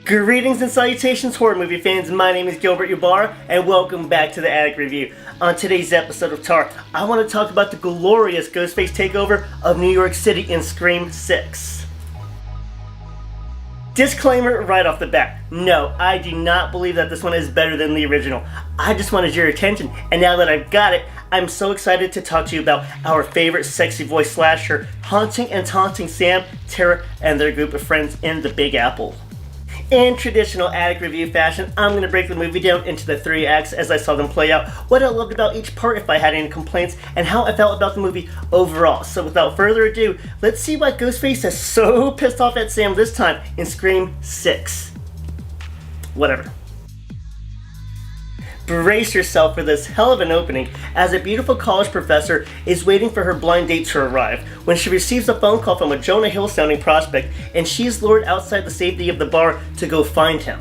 Greetings and salutations, horror movie fans. My name is Gilbert Ybarra, and welcome back to the Addict Review. On today's episode of TAR, I want to talk about the glorious Ghostface takeover of New York City in Scream 6. Disclaimer right off the bat, no, I do not believe that this one is better than the original. I just wanted your attention, and now that I've got it, I'm so excited to talk to you about our favorite sexy voice slasher, haunting and taunting Sam, Tara, and their group of friends in the Big Apple. In traditional Addict Review fashion, I'm going to break the movie down into the 3 acts as I saw them play out, what I loved about each part if I had any complaints, and how I felt about the movie overall. So without further ado, let's see why Ghostface is so pissed off at Sam this time in Scream 6. Whatever. Brace yourself for this hell of an opening as a beautiful college professor is waiting for her blind date to arrive when she receives a phone call from a Jonah Hill sounding prospect and she's lured outside the safety of the bar to go find him.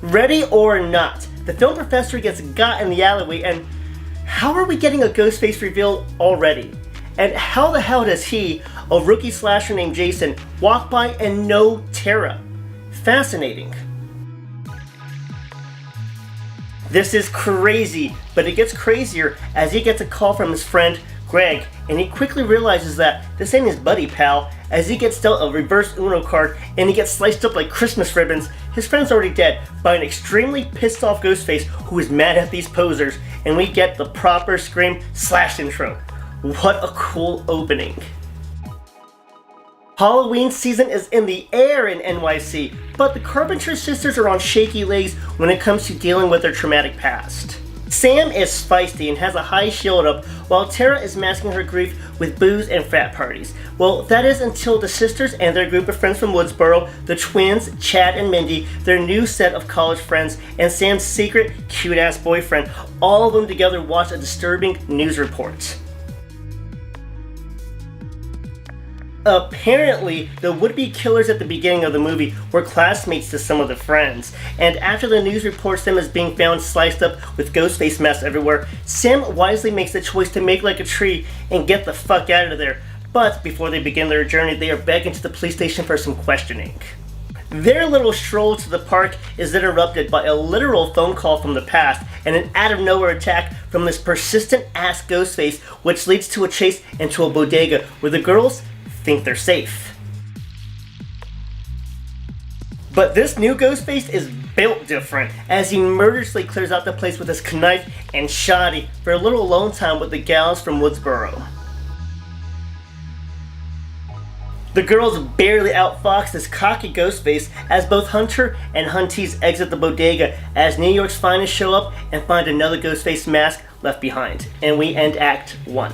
Ready or not, the film professor gets got in the alleyway, and how are we getting a Ghostface reveal already? And how the hell does he, a rookie slasher named Jason, walk by and know Tara? Fascinating. This is crazy, but it gets crazier as he gets a call from his friend, Greg, and he quickly realizes that this ain't his buddy pal, as he gets dealt a reverse Uno card and he gets sliced up like Christmas ribbons. His friend's already dead by an extremely pissed off Ghostface who is mad at these posers, and we get the proper Scream slash intro. What a cool opening. Halloween season is in the air in NYC, but the Carpenter sisters are on shaky legs when it comes to dealing with their traumatic past. Sam is feisty and has a high shield up, while Tara is masking her grief with booze and frat parties. Well, that is until the sisters and their group of friends from Woodsboro, the twins, Chad and Mindy, their new set of college friends, and Sam's secret, cute-ass boyfriend, all of them together watch a disturbing news report. Apparently, the would-be killers at the beginning of the movie were classmates to some of the friends, and after the news reports them as being found sliced up with Ghostface mess everywhere, Sam wisely makes the choice to make like a tree and get the fuck out of there. But before they begin their journey, they are begged into the police station for some questioning. Their little stroll to the park is interrupted by a literal phone call from the past and an out-of-nowhere attack from this persistent-ass Ghostface, which leads to a chase into a bodega where the girls think they're safe. But this new Ghostface is built different, as he murderously clears out the place with his knife and shoddy for a little alone time with the gals from Woodsboro. The girls barely outfox this cocky Ghostface as both Hunter and Hunties exit the bodega as New York's finest show up and find another Ghostface mask left behind. And we end Act 1.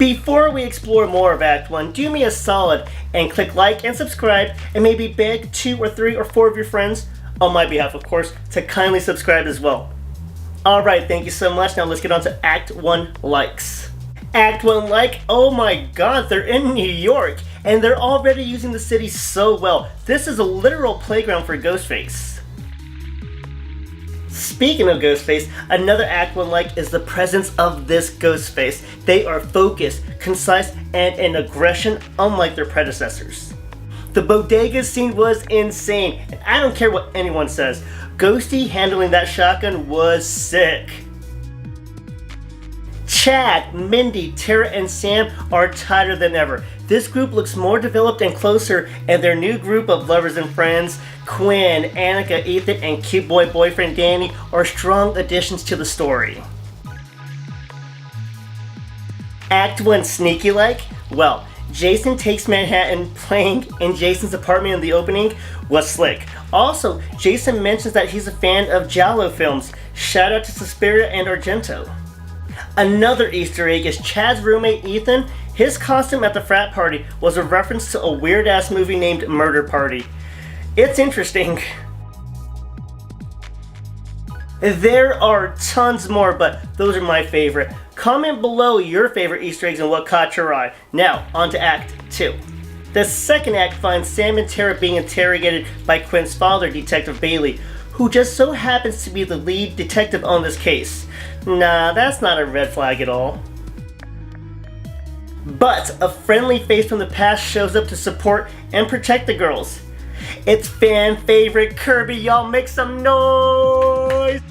Before we explore more of Act 1, do me a solid and click like and subscribe, and maybe beg 2 or 3 or 4 of your friends, on my behalf of course, to kindly subscribe as well. Alright, thank you so much. Now let's get on to Act 1 likes. Act 1 like, oh my god, they're in New York, and they're already using the city so well. This is a literal playground for Ghostface. Speaking of Ghostface, another Act 1 like is the presence of this Ghostface. They are focused, concise, and an aggression unlike their predecessors. The bodega scene was insane, and I don't care what anyone says. Ghosty handling that shotgun was sick. Chad, Mindy, Tara, and Sam are tighter than ever. This group looks more developed and closer, and their new group of lovers and friends, Quinn, Annika, Ethan, and cute boy boyfriend Danny, are strong additions to the story. Act 1 sneaky like? Well, Jason Takes Manhattan playing in Jason's apartment in the opening was slick. Also, Jason mentions that he's a fan of Giallo films. Shout out to Suspiria and Argento. Another Easter egg is Chad's roommate Ethan. His costume at the frat party was a reference to a weird-ass movie named Murder Party. It's interesting. There are tons more, but those are my favorite. Comment below your favorite Easter eggs and what caught your eye. Now, on to Act 2. The second act finds Sam and Tara being interrogated by Quinn's father, Detective Bailey, who just so happens to be the lead detective on this case. Nah, that's not a red flag at all. But a friendly face from the past shows up to support and protect the girls. It's fan favorite Kirby, y'all make some noise!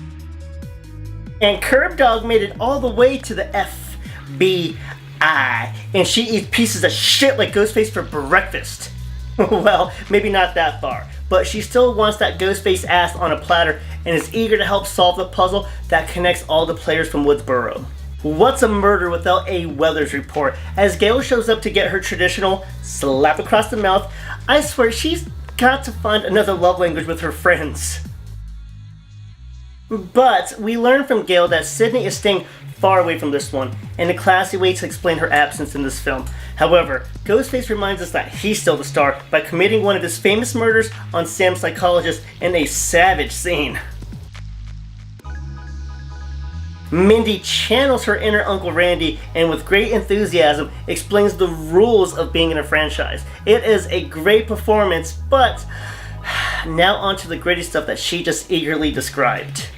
And Curb Dog made it all the way to the FBI, and she eats pieces of shit like Ghostface for breakfast. Well, maybe not that far, but she still wants that Ghostface ass on a platter and is eager to help solve the puzzle that connects all the players from Woodsboro. What's a murder without a Weathers report? As Gail shows up to get her traditional slap across the mouth, I swear she's got to find another love language with her friends. But we learn from Gail that Sydney is staying far away from this one, in a classy way to explain her absence in this film. However, Ghostface reminds us that he's still the star by committing one of his famous murders on Sam's psychologist in a savage scene. Mindy channels her inner Uncle Randy and with great enthusiasm explains the rules of being in a franchise. It is a great performance, but now on to the gritty stuff that she just eagerly described.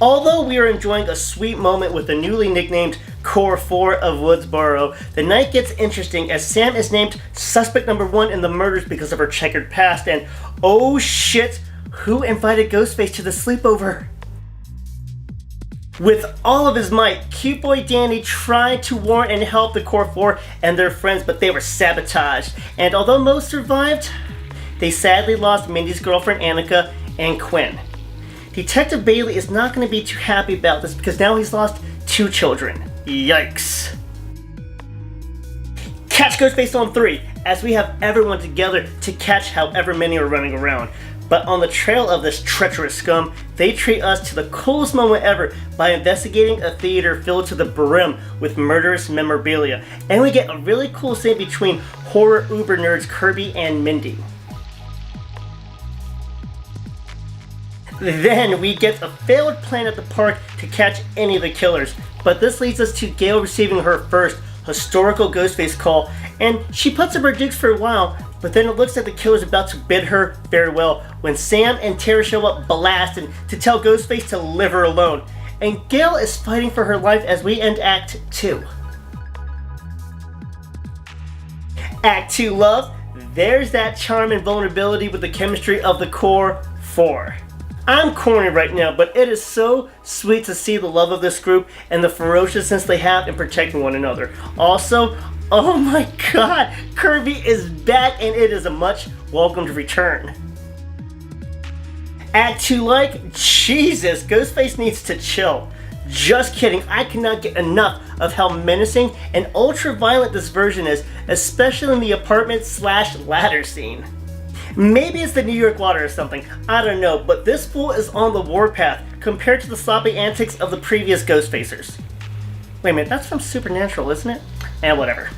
Although we are enjoying a sweet moment with the newly nicknamed Core 4 of Woodsboro, the night gets interesting as Sam is named suspect number 1 in the murders because of her checkered past, and oh shit, who invited Ghostface to the sleepover? With all of his might, cute boy Danny tried to warn and help the Core 4 and their friends, but they were sabotaged. And although most survived, they sadly lost Mindy's girlfriend Annika and Quinn. Detective Bailey is not going to be too happy about this because now he's lost 2 children. Yikes. Catch Ghostface on 3, as we have everyone together to catch however many are running around. But on the trail of this treacherous scum, they treat us to the coolest moment ever by investigating a theater filled to the brim with murderous memorabilia. And we get a really cool scene between horror uber nerds Kirby and Mindy. Then we get a failed plan at the park to catch any of the killers, but this leads us to Gail receiving her first historical Ghostface call, and she puts up her dukes for a while, but then it looks like the killer's about to bid her farewell when Sam and Tara show up blasting to tell Ghostface to leave her alone, and Gail is fighting for her life as we end Act 2. Act 2 love, there's that charm and vulnerability with the chemistry of the Core 4. I'm corny right now, but it is so sweet to see the love of this group and the ferociousness they have in protecting one another. Also, oh my god, Kirby is back and it is a much welcomed return. Act 2 like, Jesus, Ghostface needs to chill. Just kidding, I cannot get enough of how menacing and ultra-violent this version is, especially in the apartment/ladder scene. Maybe it's the New York water or something, I don't know, but this fool is on the warpath compared to the sloppy antics of the previous Ghostfacers. Wait a minute, that's from Supernatural, isn't it? Whatever.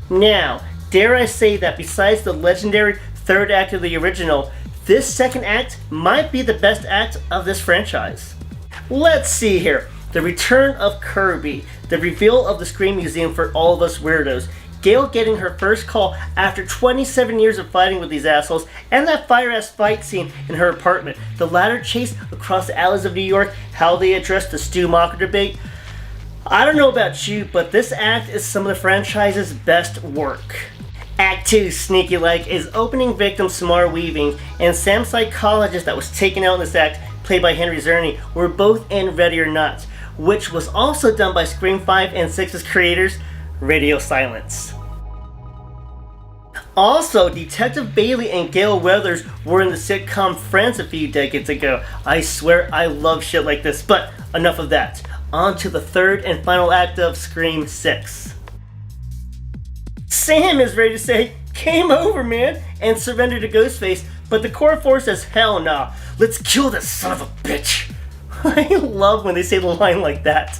Now, dare I say that besides the legendary third act of the original, this second act might be the best act of this franchise. Let's see here. The return of Kirby, the reveal of the Scream Museum for all of us weirdos, Gail getting her first call after 27 years of fighting with these assholes, and that fire-ass fight scene in her apartment, the ladder chase across the alleys of New York, how they addressed the Stu Macher debate. I don't know about you, but this act is some of the franchise's best work. Act 2, sneaky like, is opening victim Samara Weaving and Sam's psychologist that was taken out in this act, played by Henry Czerny, were both in Ready or Not, which was also done by Scream 5 and 6's creators, Radio Silence. Also, Detective Bailey and Gail Weathers were in the sitcom Friends a few decades ago. I swear I love shit like this, but enough of that. On to the third and final act of Scream 6. Sam is ready to say, "Game over, man," and surrender to Ghostface, but the Core 4 says, "Hell nah, let's kill this son of a bitch." I love when they say the line like that.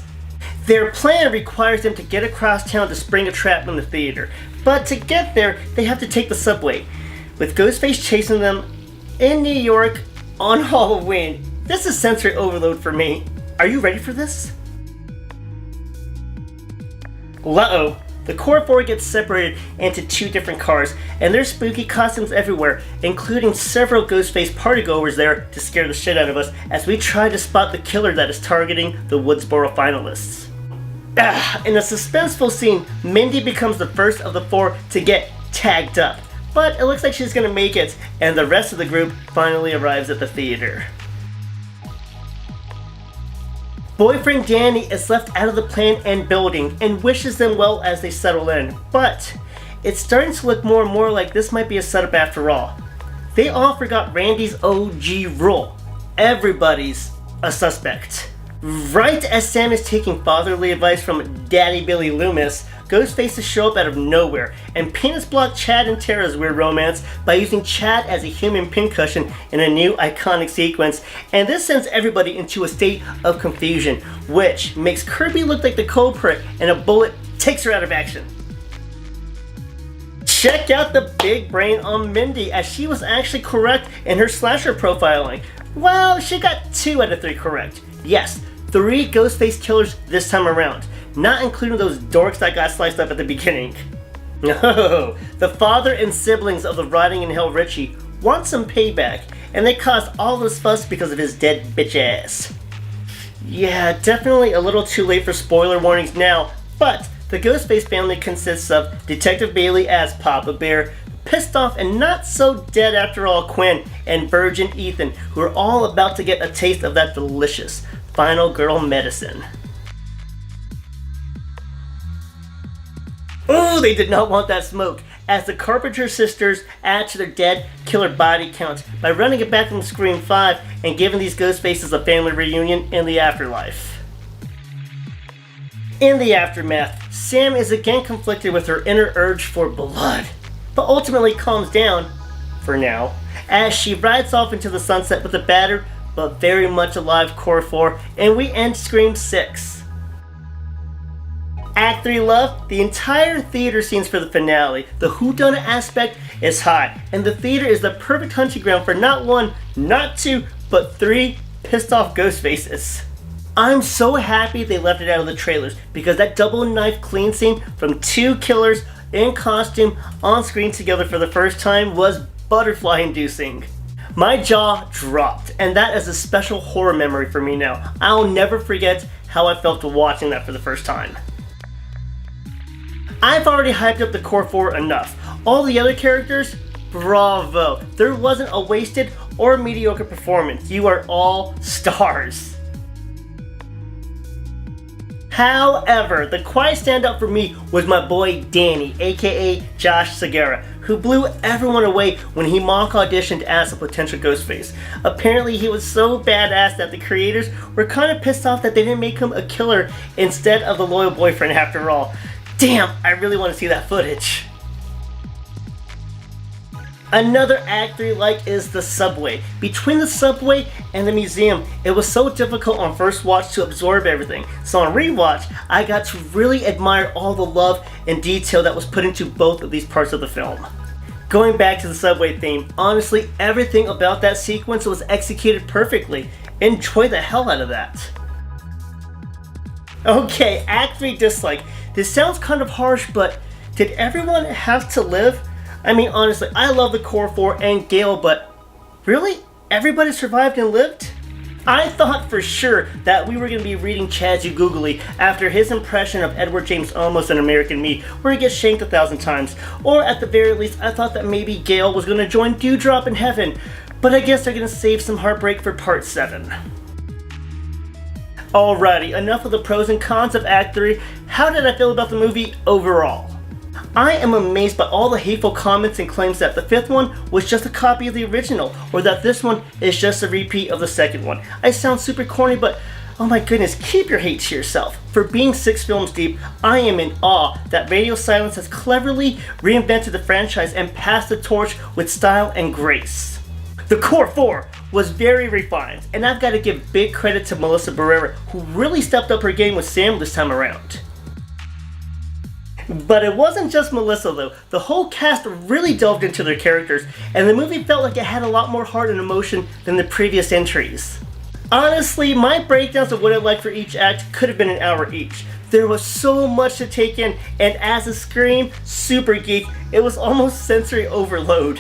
Their plan requires them to get across town to spring a trap in the theater, but to get there, they have to take the subway, with Ghostface chasing them in New York on Halloween. This is sensory overload for me. Are you ready for this? Uh-oh, the core four gets separated into two different cars, and there's spooky costumes everywhere, including several Ghostface partygoers there to scare the shit out of us as we try to spot the killer that is targeting the Woodsboro finalists. In a suspenseful scene, Mindy becomes the first of the four to get tagged up, but it looks like she's gonna make it, and the rest of the group finally arrives at the theater. Boyfriend Danny is left out of the plan and building and wishes them well as they settle in, but it's starting to look more and more like this might be a setup after all. They all forgot Randy's OG rule: everybody's a suspect. Right as Sam is taking fatherly advice from Daddy Billy Loomis, Ghostfaces show up out of nowhere and penis block Chad and Tara's weird romance by using Chad as a human pincushion in a new iconic sequence, and this sends everybody into a state of confusion, which makes Kirby look like the culprit and a bullet takes her out of action. Check out the big brain on Mindy, as she was actually correct in her slasher profiling. Well, she got 2 out of 3 correct. Yes, 3 Ghostface killers this time around, not including those dorks that got sliced up at the beginning. No, the father and siblings of the Rotting in Hell Richie want some payback, and they caused all this fuss because of his dead bitch ass. Yeah, definitely a little too late for spoiler warnings now, but the Ghostface family consists of Detective Bailey as Papa Bear, pissed off and not so dead after all Quinn, and Virgin Ethan, who are all about to get a taste of that delicious final girl medicine. Oh, they did not want that smoke, as the Carpenter sisters add to their dead killer body count by running it back from Scream 5 and giving these Ghostfaces a family reunion in the afterlife. In the aftermath, Sam is again conflicted with her inner urge for blood, but ultimately calms down, for now, as she rides off into the sunset with a battered but very much alive Core 4, and we end Scream 6. Act 3 love, the entire theater scenes for the finale. The whodunit aspect is high, and the theater is the perfect hunting ground for not 1, not 2, but 3 pissed off Ghostfaces. I'm so happy they left it out of the trailers, because that double knife clean scene from 2 killers in costume on screen together for the first time was butterfly inducing. My jaw dropped, and that is a special horror memory for me now. I'll never forget how I felt watching that for the first time. I've already hyped up the Core 4 enough. All the other characters, bravo. There wasn't a wasted or mediocre performance. You are all stars. However, the quiet standout for me was my boy Danny, aka Josh Segarra, who blew everyone away when he mock auditioned as a potential Ghostface. Apparently he was so badass that the creators were kind of pissed off that they didn't make him a killer instead of the loyal boyfriend after all. Damn, I really want to see that footage. Another Act 3 like is the subway. Between the subway and the museum, it was so difficult on first watch to absorb everything. So on rewatch, I got to really admire all the love and detail that was put into both of these parts of the film. Going back to the subway theme, honestly, everything about that sequence was executed perfectly. Enjoy the hell out of that. Okay, Act 3 dislike. This sounds kind of harsh, but did everyone have to live? I mean, honestly, I love the Core 4 and Gale, but really? Everybody survived and lived? I thought for sure that we were going to be reading Chad's Googly after his impression of Edward James Olmos in American Me, where he gets shanked 1,000 times. Or at the very least, I thought that maybe Gale was going to join Dewdrop in heaven, but I guess they're going to save some heartbreak for part 7. Alrighty, enough of the pros and cons of Act 3. How did I feel about the movie overall? I am amazed by all the hateful comments and claims that the 5th one was just a copy of the original, or that this one is just a repeat of the 2nd one. I sound super corny, but oh my goodness, keep your hate to yourself. For being 6 films deep, I am in awe that Radio Silence has cleverly reinvented the franchise and passed the torch with style and grace. The Core 4 was very refined, and I've got to give big credit to Melissa Barrera, who really stepped up her game with Sam this time around. But it wasn't just Melissa though. The whole cast really delved into their characters, and the movie felt like it had a lot more heart and emotion than the previous entries. Honestly, my breakdowns of what I liked for each act could have been an hour each. There was so much to take in, and as a Scream super geek, it was almost sensory overload.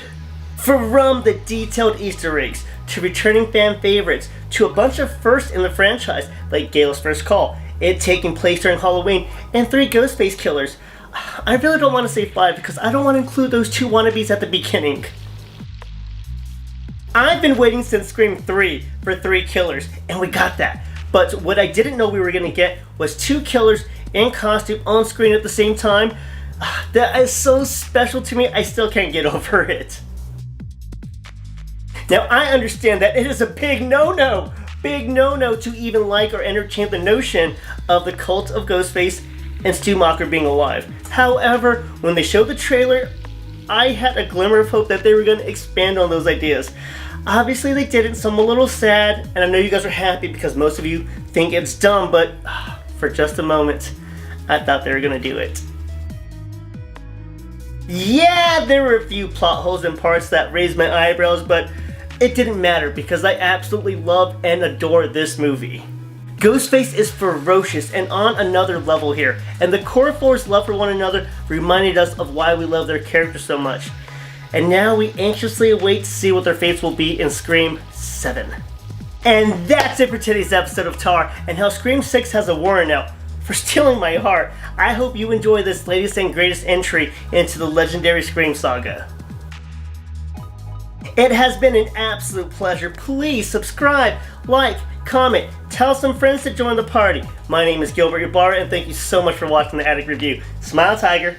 From the detailed Easter eggs, to returning fan favorites, to a bunch of firsts in the franchise, like Gale's first call, it taking place during Halloween, and 3 Ghostface killers. I really don't want to say 5 because I don't want to include those 2 wannabes at the beginning. I've been waiting since Scream 3 for 3 killers, and we got that. But what I didn't know we were going to get was 2 killers in costume on screen at the same time. That is so special to me, I still can't get over it. Now I understand that it is a big no-no to even like or entertain the notion of the cult of Ghostface and Stu Macher being alive. However, when they showed the trailer, I had a glimmer of hope that they were going to expand on those ideas. Obviously they didn't, so I'm a little sad, and I know you guys are happy because most of you think it's dumb, but for just a moment, I thought they were going to do it. Yeah, there were a few plot holes and parts that raised my eyebrows, but it didn't matter because I absolutely love and adore this movie. Ghostface is ferocious and on another level here, and the core four's love for one another reminded us of why we love their characters so much. And now we anxiously await to see what their fates will be in Scream 7. And that's it for today's episode of Tar, and how Scream 6 has a warrant out for stealing my heart. I hope you enjoy this latest and greatest entry into the legendary Scream saga. It has been an absolute pleasure. Please subscribe, like, comment, tell some friends to join the party. My name is Gilbert Ybarra, and thank you so much for watching the Attic Review. Smile, Tiger!